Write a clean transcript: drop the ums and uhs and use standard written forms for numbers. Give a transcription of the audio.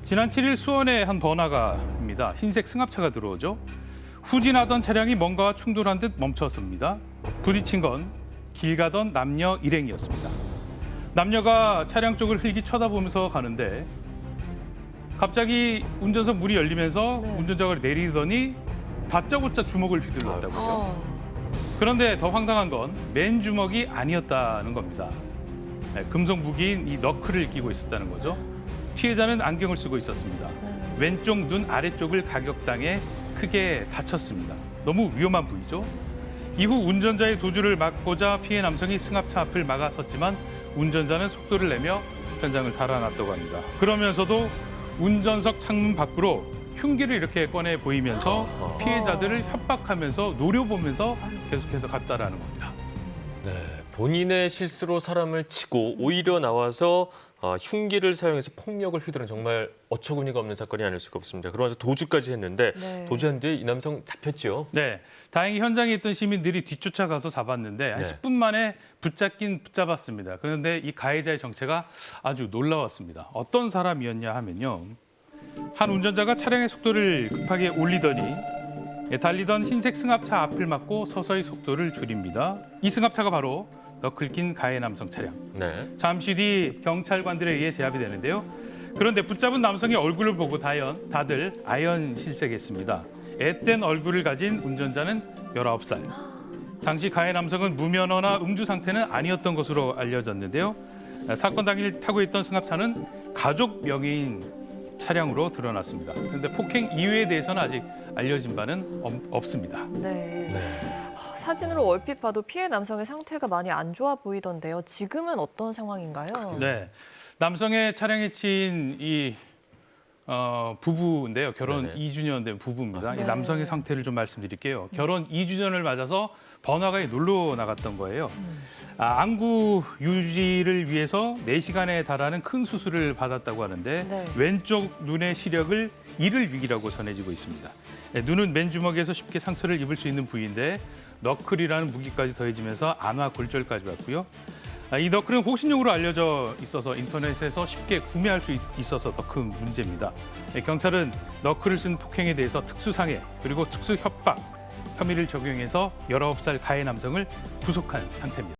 지난 7일 수원의 한 번화가입니다. 흰색 승합차가 들어오죠. 후진하던 차량이 뭔가와 충돌한 듯 멈춰섭니다. 부딪힌 건 길 가던 남녀 일행이었습니다. 남녀가 차량 쪽을 흘기 쳐다보면서 가는데 갑자기 운전석 문이 열리면서 운전자가 내리더니 다짜고짜 주먹을 휘둘렀다고요. 그런데 더 황당한 건 맨 주먹이 아니었다는 겁니다. 금속 무기인 이 너클을 끼고 있었다는 거죠. 피해자는 안경을 쓰고 있었습니다. 왼쪽 눈 아래쪽을 가격당해 크게 다쳤습니다. 너무 위험한 부위죠. 이후 운전자의 도주를 막고자 피해 남성이 승합차 앞을 막아섰지만 운전자는 속도를 내며 현장을 달아났다고 합니다. 그러면서도 운전석 창문 밖으로 흉기를 이렇게 꺼내 보이면서 피해자들을 협박하면서 노려보면서 계속해서 갔다라는 겁니다. 네, 본인의 실수로 사람을 치고 오히려 나와서 흉기를 사용해서 폭력을 휘두른 정말 어처구니가 없는 사건이 아닐 수가 없습니다. 그러면서 도주까지 했는데 도주한 뒤에 이 남성 잡혔죠? 네, 다행히 현장에 있던 시민들이 뒤쫓아가서 잡았는데 한 10분 만에 붙잡았습니다. 그런데 이 가해자의 정체가 아주 놀라웠습니다. 어떤 사람이었냐 하면요. 한 운전자가 차량의 속도를 급하게 올리더니 달리던 흰색 승합차 앞을 막고 서서히 속도를 줄입니다. 이 승합차가 바로 너클 낀 가해 남성 차량. 잠시 뒤 경찰관들에 의해 제압이 되는데요. 그런데 붙잡은 남성의 얼굴을 보고 다들 아연실색했습니다. 앳된 얼굴을 가진 운전자는 19살. 당시 가해 남성은 무면허나 음주 상태는 아니었던 것으로 알려졌는데요. 사건 당일 타고 있던 승합차는 가족 명의인 차량으로 드러났습니다. 그런데 폭행 이유에 대해서는 아직 알려진 바는 없습니다. 네. 사진으로 얼핏 봐도 피해 남성의 상태가 많이 안 좋아 보이던데요. 지금은 어떤 상황인가요? 네, 남성의 차량에 치인 이 부부인데요. 결혼 2주년 된 부부입니다. 이 남성의 상태를 좀 말씀드릴게요. 결혼 2주년을 맞아서 번화가에 놀러 나갔던 거예요. 안구 유지를 위해서 4시간에 달하는 큰 수술을 받았다고 하는데 왼쪽 눈의 시력을 잃을 위기라고 전해지고 있습니다. 눈은 맨주먹에서 쉽게 상처를 입을 수 있는 부위인데 너클이라는 무기까지 더해지면서 안화 골절까지 왔고요. 이 너클은 호신용으로 알려져 있어서 인터넷에서 쉽게 구매할 수 있어서 더 큰 문제입니다. 경찰은 너클을 쓴 폭행에 대해서 특수상해 그리고 특수협박 혐의를 적용해서 19살 가해 남성을 구속한 상태입니다.